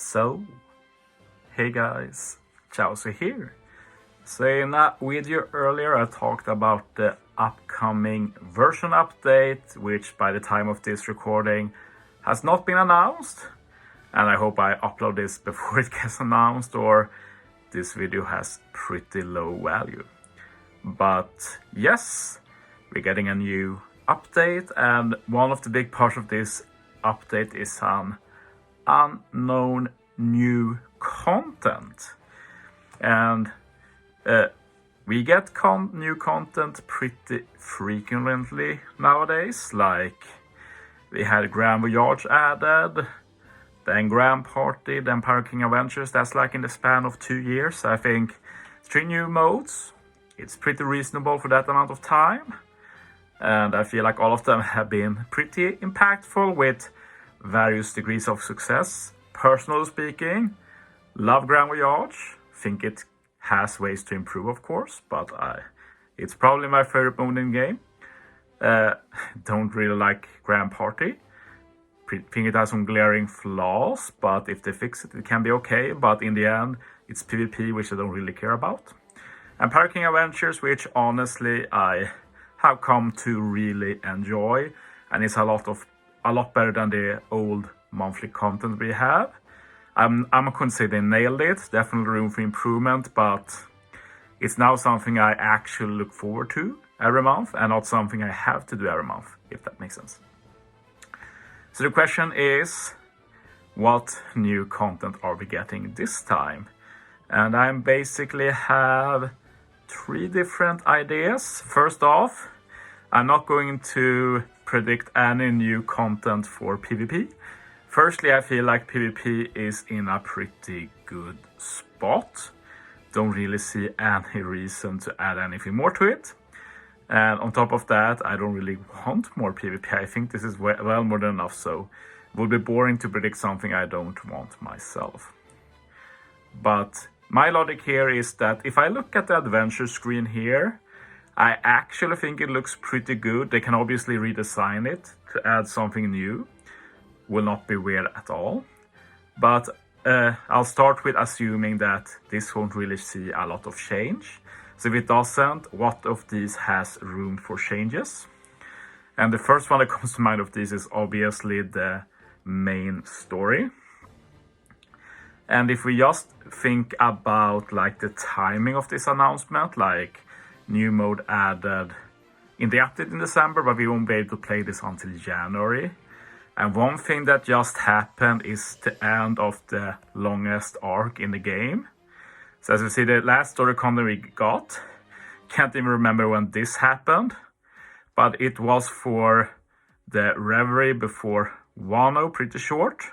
So, hey guys, Chauzu here. So in a video earlier I talked about the upcoming version update, which by the time of this recording has not been announced. And I hope I upload this before it gets announced, or this video has pretty low value. But yes, we're getting a new update, and one of the big parts of this update is some unknown new content. And we get new content pretty frequently nowadays. Like we had Grand Voyage added, then Grand Party, then Parking Adventures. That's like in the span of 2 years. I think 3 new modes. It's pretty reasonable for that amount of time. And I feel like all of them have been pretty impactful with various degrees of success. Personally speaking, love Grand Voyage. Think it has ways to improve, of course, but it's probably my favorite mode in the game. Don't really like Grand Party. Think it has some glaring flaws, but if they fix it, it can be okay. But in the end, it's PvP, which I don't really care about. And Parking Adventures, which honestly I have come to really enjoy, and it's a lot better than the old monthly content we have. I'm considering nailed it. Definitely room for improvement, but it's now something I actually look forward to every month, and not something I have to do every month, if that makes sense. So the question is, what new content are we getting this time? And I basically have 3 different ideas. First off, I'm not going to predict any new content for PvP. Firstly, I feel like PvP is in a pretty good spot. Don't really see any reason to add anything more to it. And on top of that, I don't really want more PvP. I think this is well more than enough, so it would be boring to predict something I don't want myself. But my logic here is that if I look at the adventure screen here, I actually think it looks pretty good. They can obviously redesign it to add something new. Will not be weird at all. But I'll start with assuming that this won't really see a lot of change. So if it doesn't, what of these has room for changes? And the first one that comes to mind of these is obviously the main story. And if we just think about like the timing of this announcement, like new mode added in the update in December, but we won't be able to play this until January. And one thing that just happened is the end of the longest arc in the game. So as you see, the last story content we got, can't even remember when this happened, but it was for the Reverie before Wano, pretty short.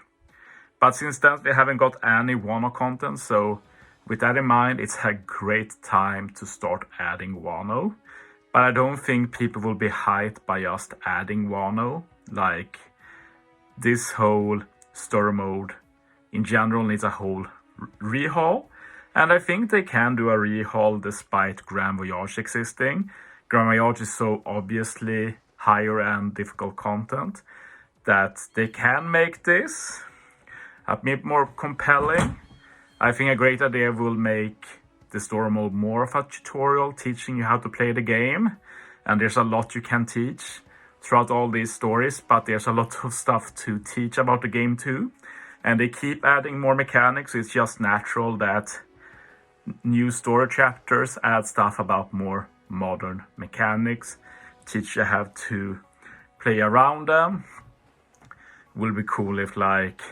But since then we haven't got any Wano content, so with that in mind, it's a great time to start adding Wano. But I don't think people will be hyped by just adding Wano. Like, this whole story mode in general needs a whole rehaul. And I think they can do a rehaul despite Grand Voyage existing. Grand Voyage is so obviously higher end difficult content that they can make this a bit more compelling. I think a great idea will make the story mode more of a tutorial, teaching you how to play the game. And there's a lot you can teach throughout all these stories, but there's a lot of stuff to teach about the game too. And they keep adding more mechanics. It's just natural that new story chapters add stuff about more modern mechanics, teach you how to play around them. Will be cool if like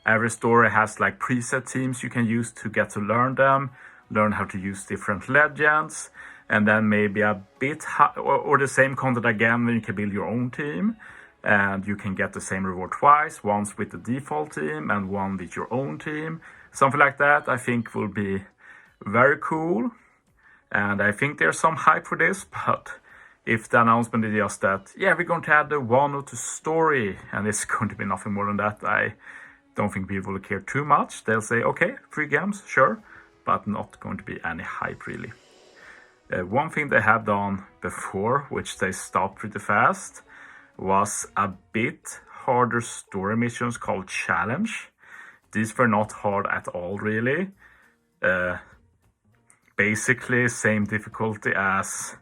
every story has like preset teams you can use to get to learn them, learn how to use different legends, and then maybe a bit or the same content again, then you can build your own team and you can get the same reward twice, once with the default team and one with your own team. Something like that I think will be very cool. And I think there's some hype for this, but if the announcement is just that, yeah, we're going to add the Wano to story and it's going to be nothing more than that, I don't think people will care too much. They'll say, okay, 3 games, sure, but not going to be any hype really. One thing they have done before, which they stopped pretty fast, was a bit harder story missions called Challenge. These were not hard at all, really. Basically same difficulty as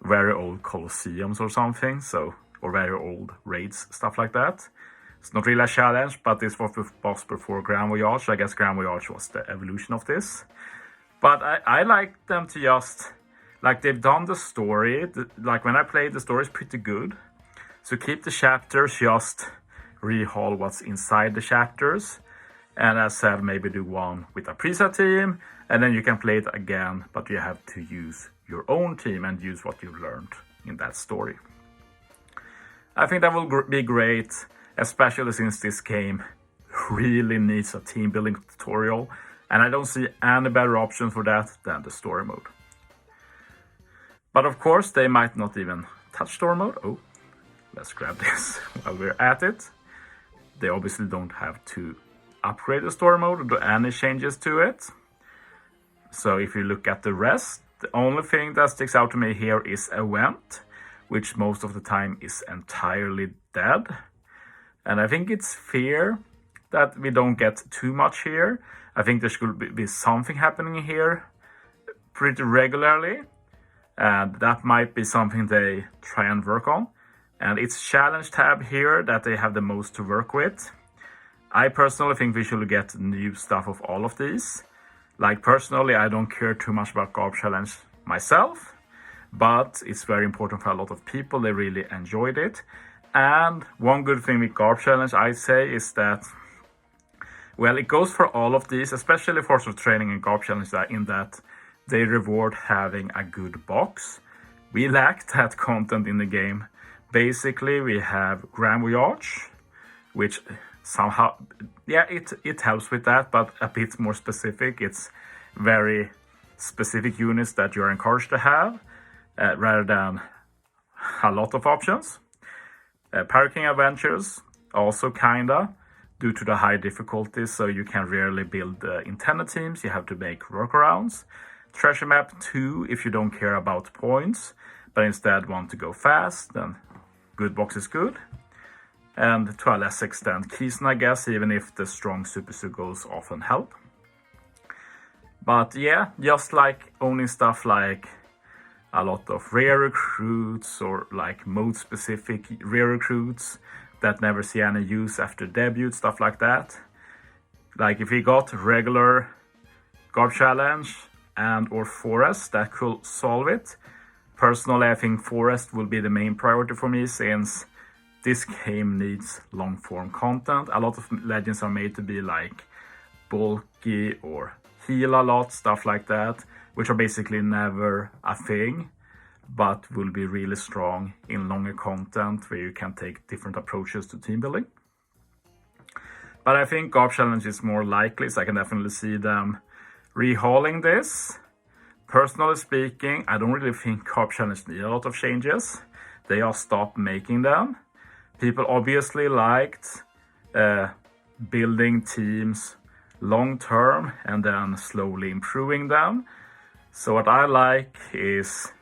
very old Colosseums or something, so, or very old raids, stuff like that. It's not really a challenge, but this was before Grand Voyage. I guess Grand Voyage was the evolution of this. But I like them to just, like, they've done the story, like when I played, the story is pretty good. So keep the chapters, just rehaul what's inside the chapters. And as I said, maybe do one with a preset team, and then you can play it again, but you have to use your own team and use what you learned in that story. I think that will be great, especially since this game really needs a team building tutorial, and I don't see any better option for that than the story mode. But of course, they might not even touch story mode. Oh, let's grab this while we're at it. They obviously don't have to upgrade the story mode or do any changes to it. So if you look at the rest, the only thing that sticks out to me here is event, which most of the time is entirely dead. And I think it's fair that we don't get too much here. I think there should be something happening here pretty regularly. And that might be something they try and work on. And it's challenge tab here that they have the most to work with. I personally think we should get new stuff of all of these. Like personally, I don't care too much about Garb Challenge myself, but it's very important for a lot of people. They really enjoyed it. And one good thing with Garb Challenge, I say, is that, well, it goes for all of these, especially Force of Training and Garb Challenge, in that they reward having a good box. We lack that content in the game. Basically, we have Grand Voyage, which somehow, yeah, it helps with that, but a bit more specific. It's very specific units that you're encouraged to have, rather than a lot of options. Parking Adventures, also kinda, due to the high difficulty, so you can rarely build intended teams, you have to make workarounds. Treasure Map 2, if you don't care about points, but instead want to go fast, then good box is good. And to a less extent, Keystone, I guess, even if the strong Super Sugos often help. But yeah, just like owning stuff like a lot of rare recruits or like mode-specific rare recruits that never see any use after debut, stuff like that. Like if we got regular Garb Challenge and or Forest, that could solve it. Personally, I think Forest will be the main priority for me, since this game needs long-form content. A lot of legends are made to be like bulky or heal a lot, stuff like that, which are basically never a thing, but will be really strong in longer content where you can take different approaches to team building. But I think Garb Challenge is more likely, so I can definitely see them rehauling this. Personally speaking, I don't really think Garb Challenge need a lot of changes. They all stopped making them. People obviously liked building teams long term and then slowly improving them. So what I like is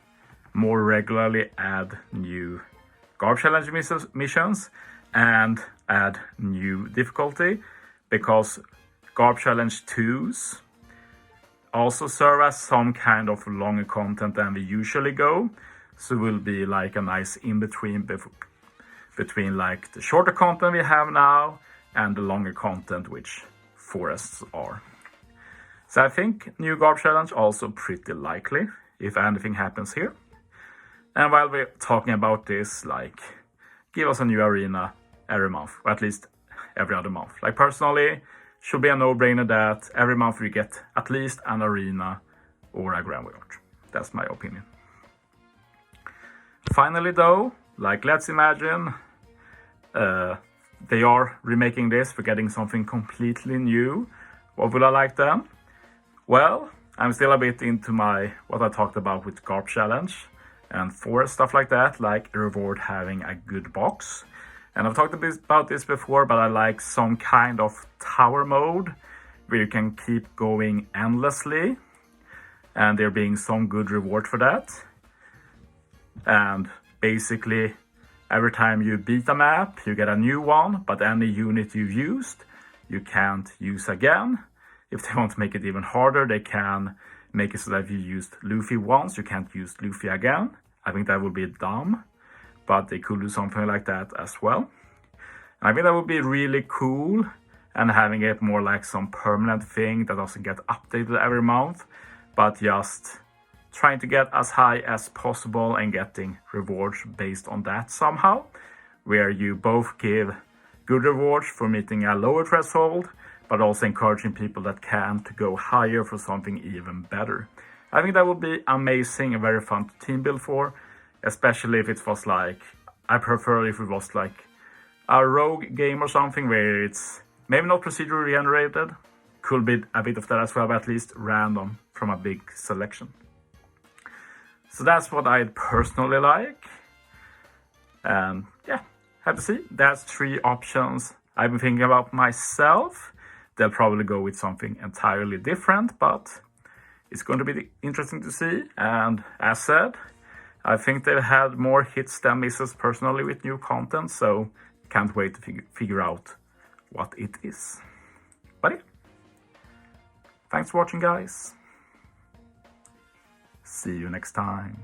more regularly add new Garb Challenge missions and add new difficulty, because Garb Challenge 2s also serve as some kind of longer content than we usually go. So will be like a nice in-between between like the shorter content we have now and the longer content, which Forests are. So I think new Garb Challenge also pretty likely if anything happens here. And while we're talking about this, like, give us a new arena every month, or at least every other month. Like personally, should be a no-brainer that every month we get at least an arena or a Grand Voyage. That's my opinion. Finally though, like let's imagine they are remaking this, we're getting something completely new. What would I like then? Well, I'm still a bit into what I talked about with Garb Challenge and Forest, stuff like that, like reward having a good box. And I've talked a bit about this before, but I like some kind of tower mode where you can keep going endlessly and there being some good reward for that. And basically every time you beat a map, you get a new one, but any unit you've used, you can't use again. If they want to make it even harder, they can make it so that if you used Luffy once, you can't use Luffy again. I think that would be dumb, but they could do something like that as well. And I think that would be really cool, and having it more like some permanent thing that doesn't get updated every month, but just trying to get as high as possible and getting rewards based on that somehow, where you both give good rewards for meeting a lower threshold, but also encouraging people that can to go higher for something even better. I think that would be amazing and very fun to team build for, especially if it was like, I prefer if it was like a rogue game or something where it's maybe not procedurally generated, could be a bit of that as well, but at least random from a big selection. So that's what I personally like. And yeah, have to see. That's 3 options I've been thinking about myself. They'll probably go with something entirely different, but it's going to be interesting to see. And as said, I think they've had more hits than misses personally with new content, so can't wait to figure out what it is. But yeah, thanks for watching, guys. See you next time.